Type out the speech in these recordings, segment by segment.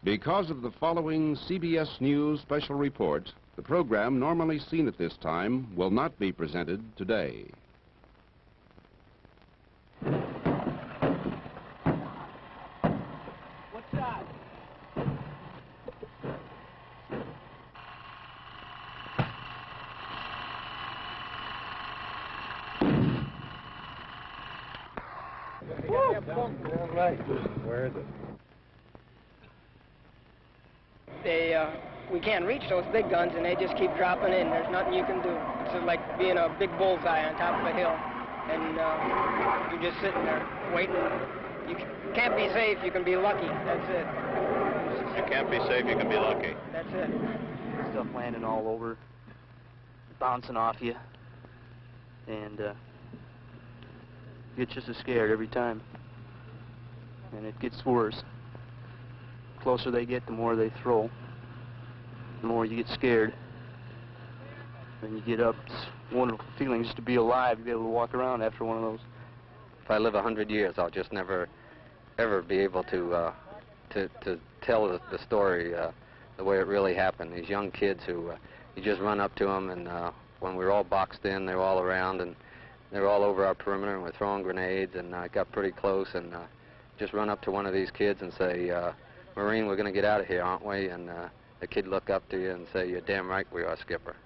Because of the following CBS News special report, the program normally seen at this time will not be presented today. What's that? Where is it? We can't reach those big guns, and they just keep dropping in. There's nothing you can do. It's just like being a big bullseye on top of a hill, and you're just sitting there waiting. You can't be safe. You can be lucky. That's it. You can't be safe. You can be lucky. That's it. Stuff landing all over, bouncing off you, and you get just as scared every time. And it gets worse. The closer they get, the more they throw. The more you get scared. When you get up, it's a wonderful feeling just to be alive, to be able to walk around after one of those. If I live 100 years, I'll just never, ever be able to tell the story the way it really happened. These young kids who, you just run up to them, and when we were all boxed in, they were all around, and they were all over our perimeter, and we're throwing grenades, and I got pretty close, and just run up to one of these kids and say, Marine, we're going to get out of here, aren't we? And the kid look up to you and say, you're damn right we are, Skipper.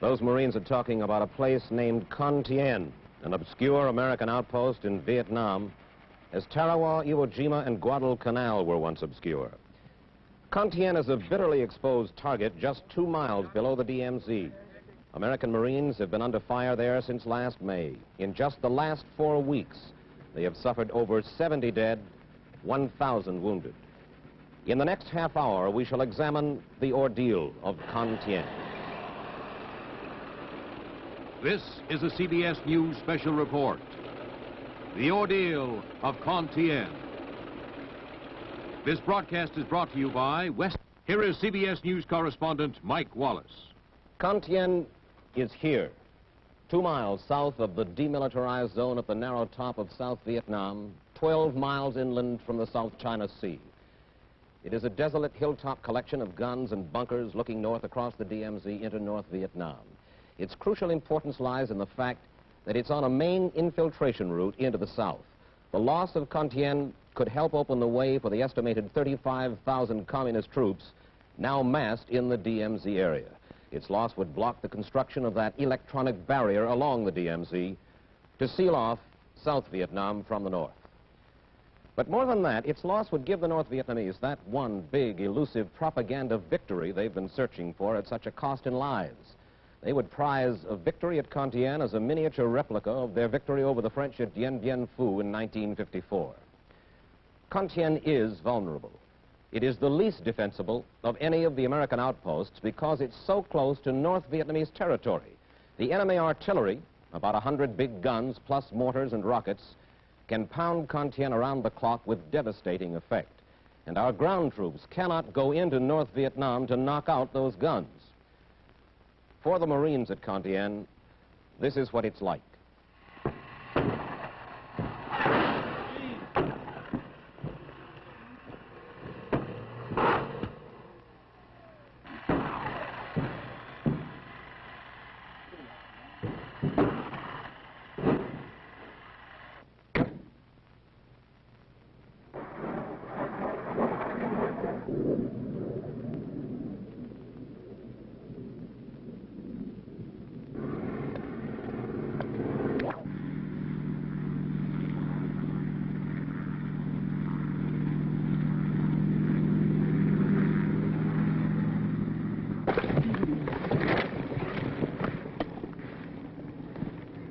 Those Marines are talking about a place named Con Thien, an obscure American outpost in Vietnam, as Tarawa, Iwo Jima, and Guadalcanal were once obscure. Con Thien is a bitterly exposed target just 2 miles below the DMZ. American Marines have been under fire there since last May. In just the last 4 weeks, they have suffered over 70 dead, 1,000 wounded. In the next half hour, we shall examine the ordeal of Con Thien. This is a CBS News special report. The ordeal of Con Thien. This broadcast is brought to you by West. Here is CBS News correspondent Mike Wallace. Con Thien is here, 2 miles south of the demilitarized zone at the narrow top of South Vietnam, 12 miles inland from the South China Sea. It is a desolate hilltop collection of guns and bunkers looking north across the DMZ into North Vietnam. Its crucial importance lies in the fact that it's on a main infiltration route into the south. The loss of Con Thien could help open the way for the estimated 35,000 communist troops now massed in the DMZ area. Its loss would block the construction of that electronic barrier along the DMZ to seal off South Vietnam from the north. But more than that, its loss would give the North Vietnamese that one big, elusive propaganda victory they've been searching for at such a cost in lives. They would prize a victory at Con Thien as a miniature replica of their victory over the French at Dien Bien Phu in 1954. Con Thien is vulnerable. It is the least defensible of any of the American outposts because it's so close to North Vietnamese territory. The enemy artillery, about 100 big guns plus mortars and rockets, can pound Con Thien around the clock with devastating effect. And our ground troops cannot go into North Vietnam to knock out those guns. For the Marines at Con Thien, this is what it's like.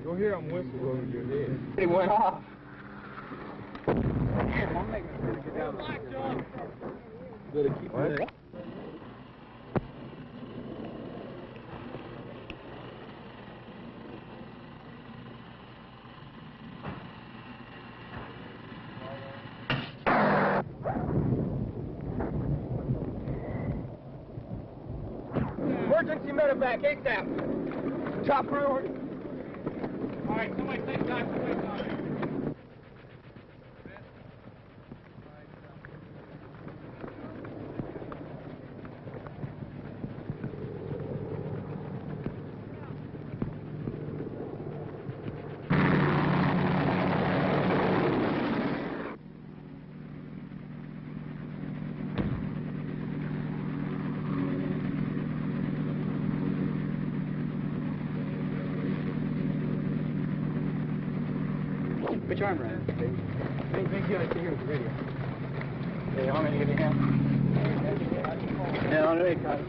You'll hear them whistle over your head. It went off. I'm making sure to get down. Better keep it. Emergency medevac, ASAP. Top priority. All right, somebody take time to wait on it. Which arm round? Big deal, I see here with the radio. Hey, how many get your hand? Yeah, on the way, Carter.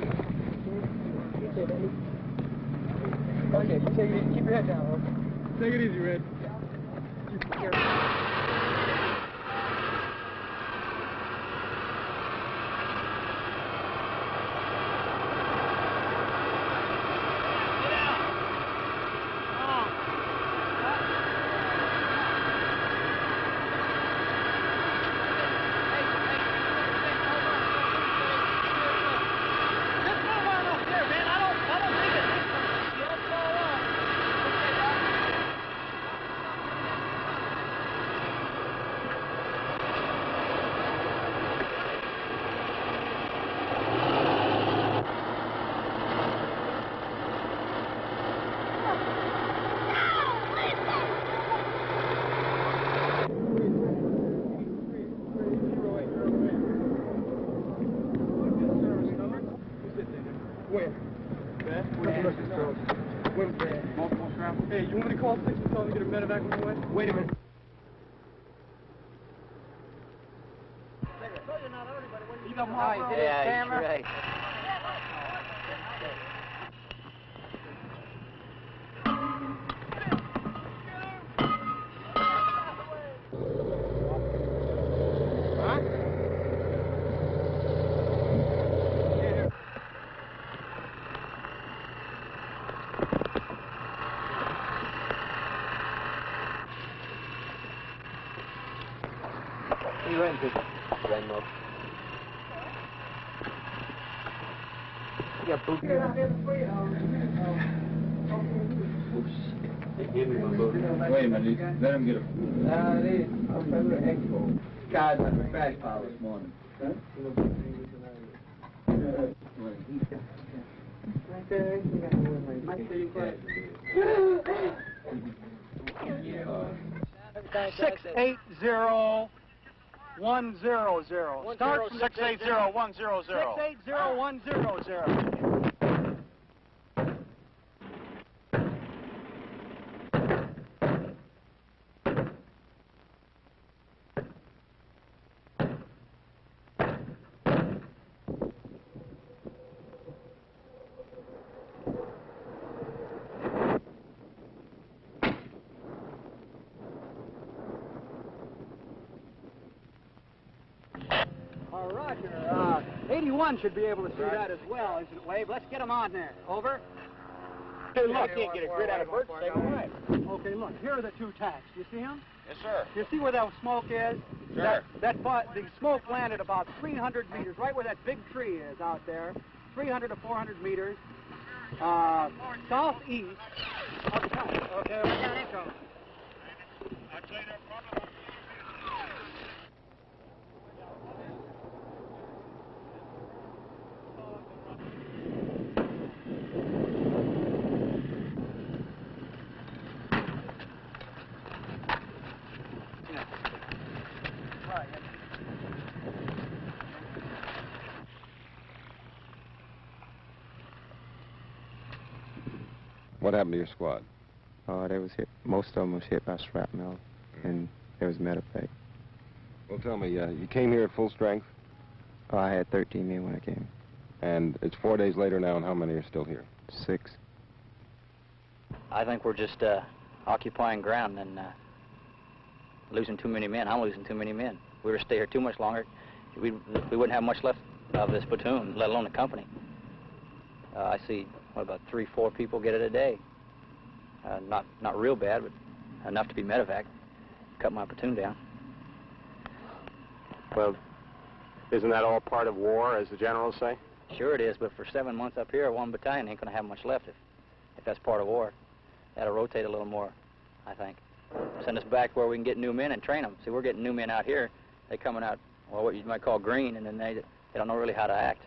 Okay, take it easy. Keep your head down, Red. Take it easy, Red. Keep your Hey, you want me to call 6 and tell them to get a medevac on the way? Wait a minute. You got more for Yeah, camera? right. You ran, people. Ran low. You got boot. Wait a minute, let him get a... Guys, I took back pile this morning. Six 80100. Start 680-100. 680-100. Roger. 81 should be able to see that as well, isn't it, Wade? Let's get him on there. Over. Hey, look, you can't get a grid out of bird to save a life. Okay, look, here are the two tacks. You see them? Yes, sir. You see where that smoke is? Sure. The smoke landed about 300 meters, right where that big tree is out there. 300 to 400 meters. Southeast of the town. Okay, we're down intro. What happened to your squad? They was hit. Most of them was hit by shrapnel, and there was medevac. Well, tell me, you came here at full strength? I had 13 men when I came. And it's 4 days later now, and how many are still here? 6. I think we're just occupying ground and losing too many men. I'm losing too many men. If we were to stay here too much longer, we wouldn't have much left of this platoon, let alone the company. I see, what, about 3, 4 people get it a day. Not real bad, but enough to be medevac. Cut my platoon down. Well, isn't that all part of war, as the generals say? Sure it is, but for 7 months up here, 1 battalion ain't going to have much left if that's part of war. That'll rotate a little more, I think. Send us back where we can get new men and train them. See, we're getting new men out here. They're coming out, well, what you might call green, and then they don't know really how to act.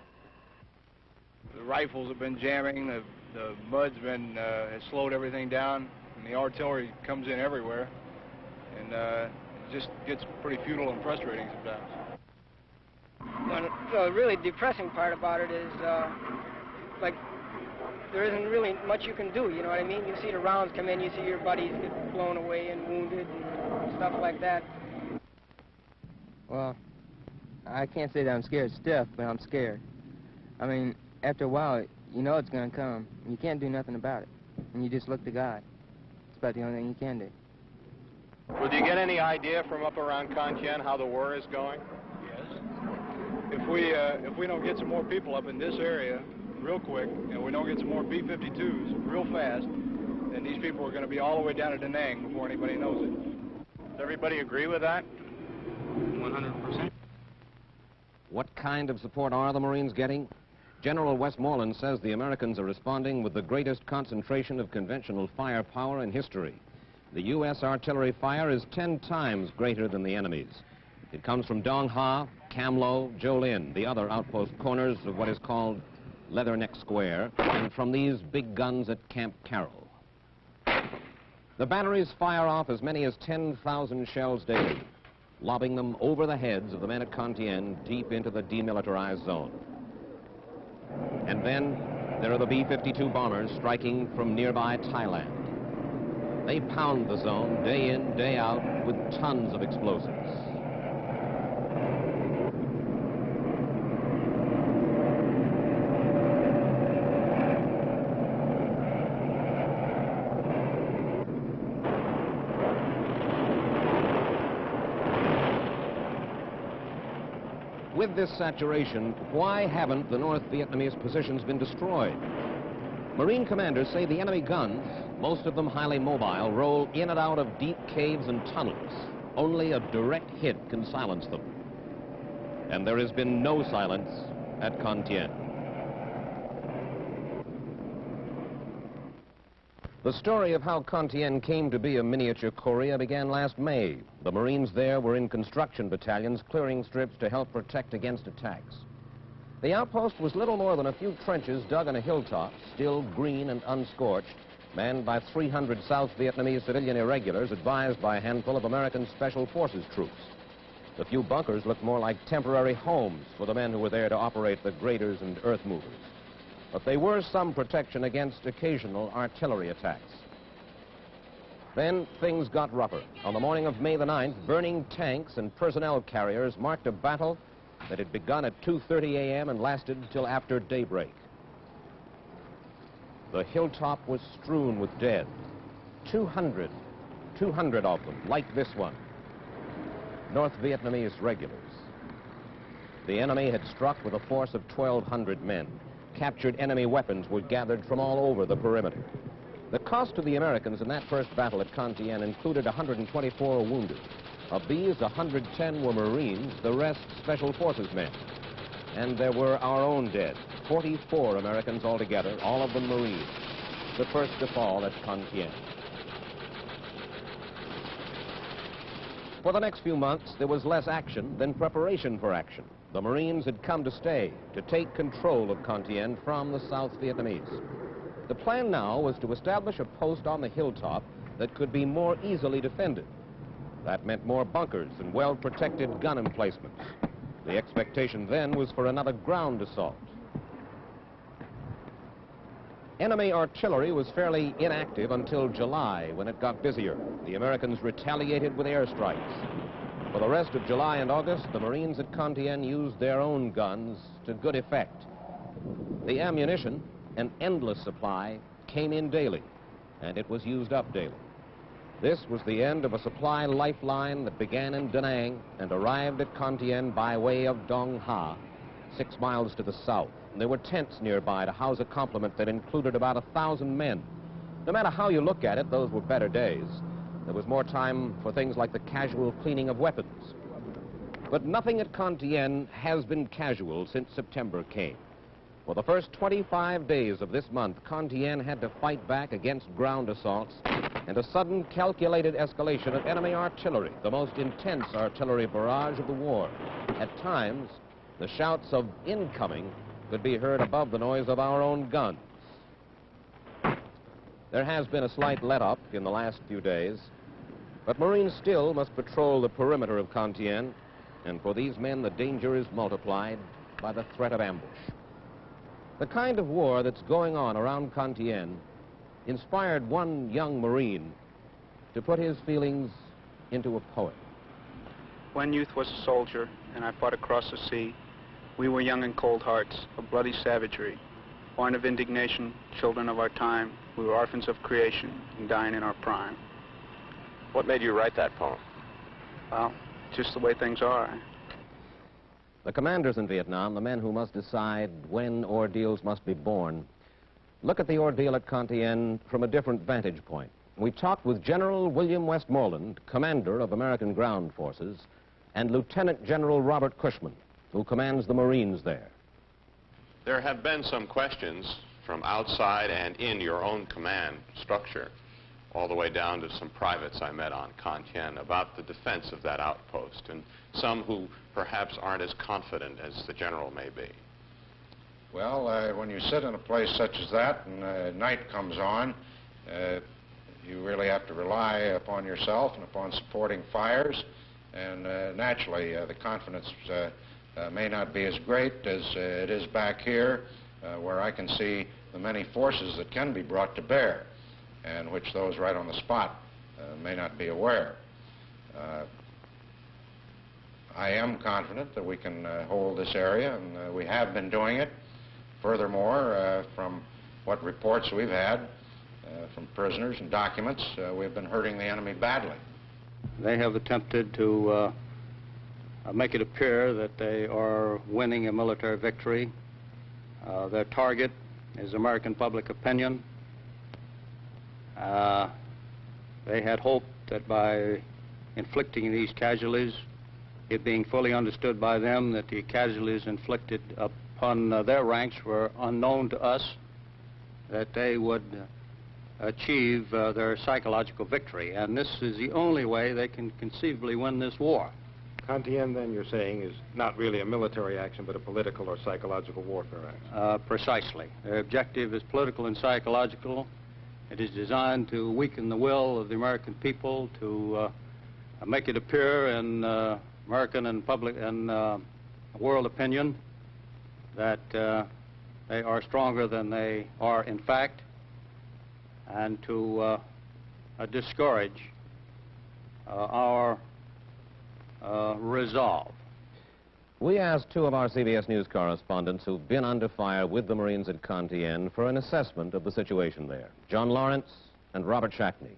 The rifles have been jamming, the mud's been, has slowed everything down, and the artillery comes in everywhere, and it just gets pretty futile and frustrating sometimes. Well, the really depressing part about it is, like, there isn't really much you can do, you know what I mean? You see the rounds come in, you see your buddies get blown away and wounded, and stuff like that. Well, I can't say that I'm scared stiff, but I'm scared. I mean, after a while, you know it's going to come. And you can't do nothing about it. And you just look to God. It's about the only thing you can do. Well, do you get any idea from up around Con Thien how the war is going? Yes. If we don't get some more people up in this area real quick, and we don't get some more B-52s real fast, then these people are going to be all the way down to Da Nang before anybody knows it. Does everybody agree with that? 100%. What kind of support are the Marines getting? General Westmoreland says the Americans are responding with the greatest concentration of conventional firepower in history. The U.S. artillery fire is 10 times greater than the enemy's. It comes from Dong Ha, Cam Lo, Jolin, the other outpost corners of what is called Leatherneck Square, and from these big guns at Camp Carroll. The batteries fire off as many as 10,000 shells daily, lobbing them over the heads of the men at Con Thien deep into the demilitarized zone. And then there are the B-52 bombers striking from nearby Thailand. They pound the zone day in, day out with tons of explosives. With this saturation, why haven't the North Vietnamese positions been destroyed? Marine commanders say the enemy guns, most of them highly mobile, roll in and out of deep caves and tunnels. Only a direct hit can silence them. And there has been no silence at Con Thien. The story of how Con Thien came to be a miniature Korea began last May. The Marines there were in construction battalions clearing strips to help protect against attacks. The outpost was little more than a few trenches dug on a hilltop, still green and unscorched, manned by 300 South Vietnamese civilian irregulars advised by a handful of American Special Forces troops. The few bunkers looked more like temporary homes for the men who were there to operate the graders and earth movers. But they were some protection against occasional artillery attacks. Then things got rougher. On the morning of May the 9th, burning tanks and personnel carriers marked a battle that had begun at 2:30 a.m. and lasted till after daybreak. The hilltop was strewn with dead. 200 of them, like this one. North Vietnamese regulars. The enemy had struck with a force of 1,200 men. Captured enemy weapons were gathered from all over the perimeter. The cost to the Americans in that first battle at Con Thien included 124 wounded. Of these, 110 were Marines, the rest Special Forces men. And there were our own dead, 44 Americans altogether, all of them Marines, the first to fall at Con Thien. For the next few months, there was less action than preparation for action. The Marines had come to stay, to take control of Con Thien from the South Vietnamese. The plan now was to establish a post on the hilltop that could be more easily defended. That meant more bunkers and well-protected gun emplacements. The expectation then was for another ground assault. Enemy artillery was fairly inactive until July, when it got busier. The Americans retaliated with airstrikes. For the rest of July and August, the Marines at Con Thien used their own guns to good effect. The ammunition, an endless supply, came in daily, and it was used up daily. This was the end of a supply lifeline that began in Da Nang and arrived at Con Thien by way of Dong Ha, 6 miles to the south. And there were tents nearby to house a complement that included about 1,000 men. No matter how you look at it, those were better days. There was more time for things like the casual cleaning of weapons. But nothing at Con Thien has been casual since September came. For the first 25 days of this month, Con Thien had to fight back against ground assaults and a sudden calculated escalation of enemy artillery, the most intense artillery barrage of the war. At times, the shouts of incoming could be heard above the noise of our own guns. There has been a slight let-up in the last few days, but Marines still must patrol the perimeter of Con Thien, and for these men the danger is multiplied by the threat of ambush. The kind of war that's going on around Con Thien inspired one young Marine to put his feelings into a poem. When youth was a soldier and I fought across the sea, we were young and cold hearts of bloody savagery, born of indignation, children of our time. We were orphans of creation and dying in our prime. What made you write that poem? Well, just the way things are. The commanders in Vietnam, the men who must decide when ordeals must be borne, look at the ordeal at Con Thien from a different vantage point. We talked with General William Westmoreland, commander of American ground forces, and Lieutenant General Robert Cushman, who commands the Marines there. There have been some questions from outside and in your own command structure, all the way down to some privates I met on Con Thien, about the defense of that outpost, and some who perhaps aren't as confident as the general may be. Well, when you sit in a place such as that and night comes on, you really have to rely upon yourself and upon supporting fires, and naturally the confidence may not be as great as it is back here, where I can see the many forces that can be brought to bear, and which those right on the spot may not be aware. I am confident that we can hold this area, and we have been doing it. Furthermore, from what reports we've had from prisoners and documents, we've been hurting the enemy badly. They have attempted to make it appear that they are winning a military victory. Their target is American public opinion. They had hoped that by inflicting these casualties, it being fully understood by them that the casualties inflicted upon their ranks were unknown to us, that they would achieve their psychological victory. And this is the only way they can conceivably win this war. Con Thien, then, you're saying, is not really a military action, but a political or psychological warfare action. Precisely. Their objective is political and psychological. It is designed to weaken the will of the American people, to make it appear in American and public and world opinion that they are stronger than they are in fact, and to discourage our resolve. We asked two of our CBS News correspondents who've been under fire with the Marines at Con Thien for an assessment of the situation there, John Lawrence and Robert Shackney.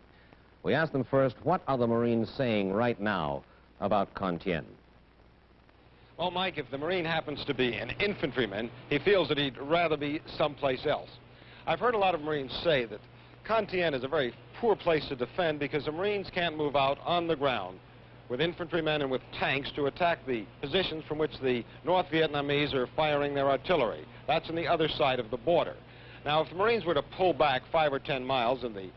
We asked them first, what are the Marines saying right now about Con Thien? Well, Mike, if the Marine happens to be an infantryman, he feels that he'd rather be someplace else. I've heard a lot of Marines say that Con Thien is a very poor place to defend because the Marines can't move out on the ground with infantrymen and with tanks to attack the positions from which the North Vietnamese are firing their artillery. That's on the other side of the border. Now, if the Marines were to pull back 5 or 10 miles and the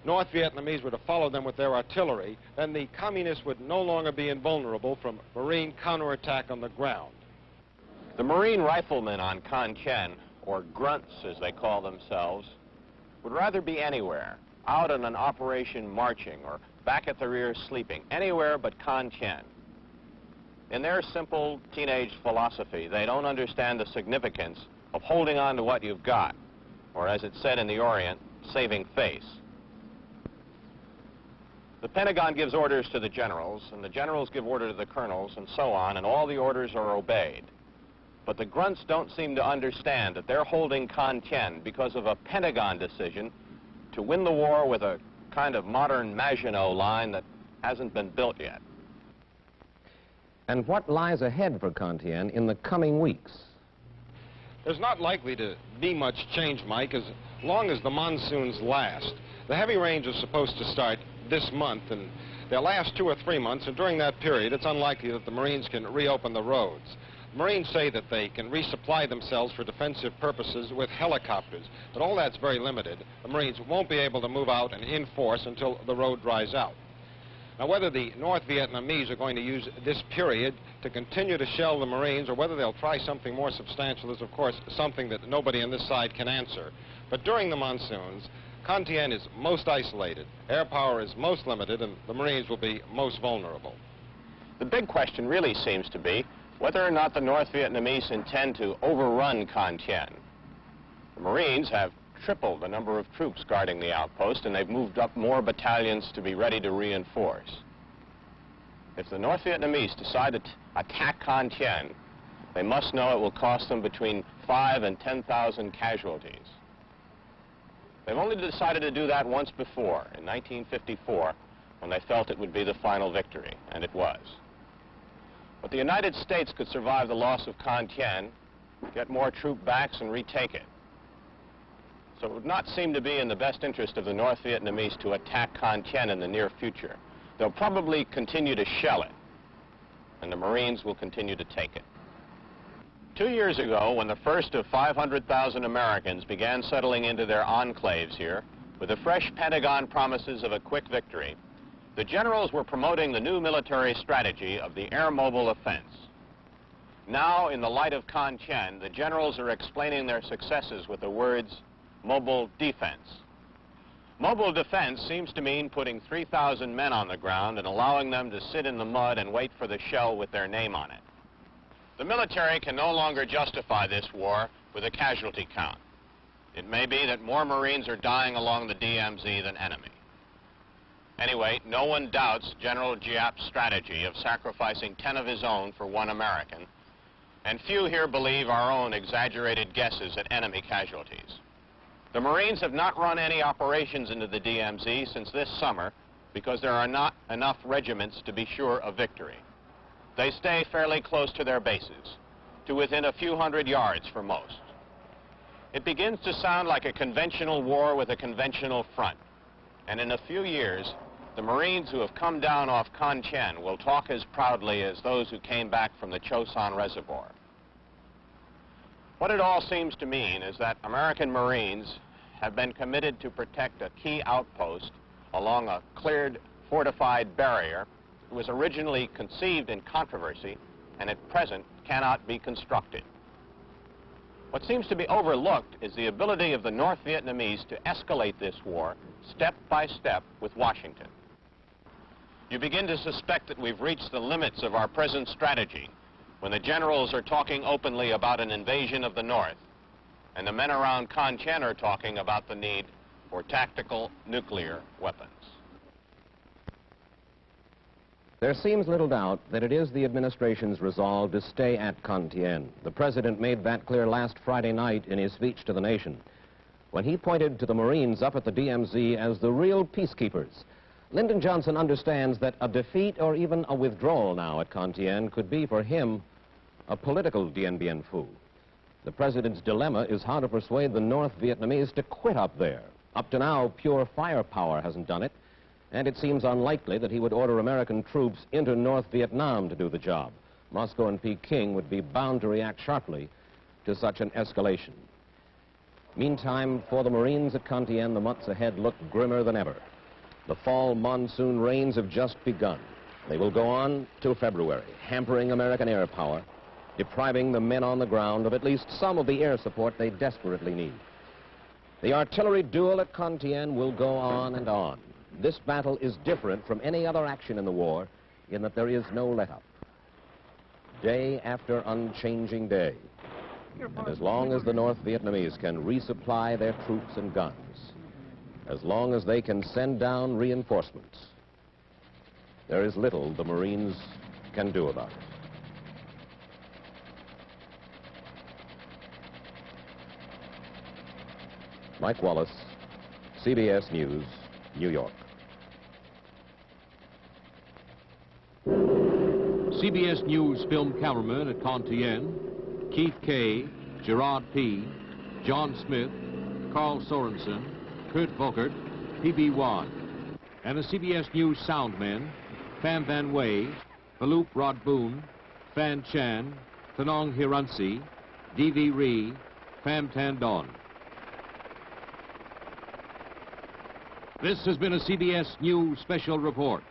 North Vietnamese were to follow them with their artillery, then the communists would no longer be invulnerable from Marine counterattack on the ground. The Marine riflemen on Con Thien, or grunts as they call themselves, would rather be anywhere, out on an operation marching or back at the rear sleeping, anywhere but Con Thien. In their simple teenage philosophy, they don't understand the significance of holding on to what you've got, or as it's said in the Orient, saving face. The Pentagon gives orders to the generals, and the generals give order to the colonels, and so on, and all the orders are obeyed. But the grunts don't seem to understand that they're holding Con Thien because of a Pentagon decision to win the war with a kind of modern Maginot line that hasn't been built yet. And what lies ahead for Con Thien in the coming weeks? There's not likely to be much change, Mike, as long as the monsoons last. The heavy rains are supposed to start this month, and they'll last 2 or 3 months, and during that period, it's unlikely that the Marines can reopen the roads. Marines say that they can resupply themselves for defensive purposes with helicopters, but all that's very limited. The Marines won't be able to move out and in force until the road dries out. Now, whether the North Vietnamese are going to use this period to continue to shell the Marines or whether they'll try something more substantial is, of course, something that nobody on this side can answer. But during the monsoons, Con Thien is most isolated, air power is most limited, and the Marines will be most vulnerable. The big question really seems to be whether or not the North Vietnamese intend to overrun Con Thien. The Marines have tripled the number of troops guarding the outpost, and they've moved up more battalions to be ready to reinforce. If the North Vietnamese decide to attack Con Thien, they must know it will cost them between 5,000 and 10,000 casualties. They've only decided to do that once before, in 1954, when they felt it would be the final victory, and it was. But the United States could survive the loss of Con Thien, get more troop backs, and retake it. So it would not seem to be in the best interest of the North Vietnamese to attack Con Thien in the near future. They'll probably continue to shell it, and the Marines will continue to take it. 2 years ago, when the first of 500,000 Americans began settling into their enclaves here, with the fresh Pentagon promises of a quick victory, the generals were promoting the new military strategy of the air mobile offense. Now, in the light of Con Thien, the generals are explaining their successes with the words, mobile defense. Mobile defense seems to mean putting 3,000 men on the ground and allowing them to sit in the mud and wait for the shell with their name on it. The military can no longer justify this war with a casualty count. It may be that more Marines are dying along the DMZ than enemy. Anyway, no one doubts General Giap's strategy of sacrificing 10 of his own for 1 American, and few here believe our own exaggerated guesses at enemy casualties. The Marines have not run any operations into the DMZ since this summer because there are not enough regiments to be sure of victory. They stay fairly close to their bases, to within a few hundred yards for most. It begins to sound like a conventional war with a conventional front, and in a few years, the Marines who have come down off Con Thien will talk as proudly as those who came back from the Chosin Reservoir. What it all seems to mean is that American Marines have been committed to protect a key outpost along a cleared, fortified barrier that was originally conceived in controversy and at present cannot be constructed. What seems to be overlooked is the ability of the North Vietnamese to escalate this war step by step with Washington. You begin to suspect that we've reached the limits of our present strategy when the generals are talking openly about an invasion of the North, and the men around Con Thien are talking about the need for tactical nuclear weapons. There seems little doubt that it is the administration's resolve to stay at Con Thien. The president made that clear last Friday night in his speech to the nation, when he pointed to the Marines up at the DMZ as the real peacekeepers. Lyndon Johnson understands that a defeat or even a withdrawal now at Con Thien could be for him a political Dien Bien Phu. The president's dilemma is how to persuade the North Vietnamese to quit up there. Up to now, pure firepower hasn't done it, and it seems unlikely that he would order American troops into North Vietnam to do the job. Moscow and Peking would be bound to react sharply to such an escalation. Meantime, for the Marines at Con Thien, the months ahead look grimmer than ever. The fall monsoon rains have just begun. They will go on till February, hampering American air power, depriving the men on the ground of at least some of the air support they desperately need. The artillery duel at Con Thien will go on and on. This battle is different from any other action in the war in that there is no let-up. Day after unchanging day. And as long as the North Vietnamese can resupply their troops and guns, as long as they can send down reinforcements, there is little the Marines can do about it. Mike Wallace, CBS News, New York. CBS News film cameramen at Con Thien, Keith Kay, Gerard P., John Smith, Carl Sorensen, Kurt Volkert, P.B. Wan, and the CBS News sound men, Pham Van Way, Phaloop Rod Boone, Phan Chan, Thanong Hiransi, D.V. Ree, Pham Tan Don. This has been a CBS News special report,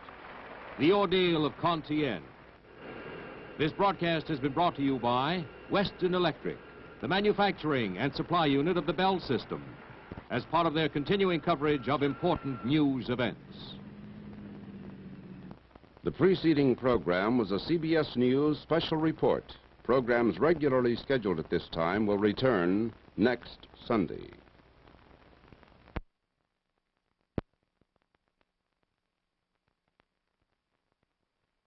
The Ordeal of Con Thien. This broadcast has been brought to you by Western Electric, the manufacturing and supply unit of the Bell System, as part of their continuing coverage of important news events. The preceding program was a CBS News special report. Programs regularly scheduled at this time will return next Sunday.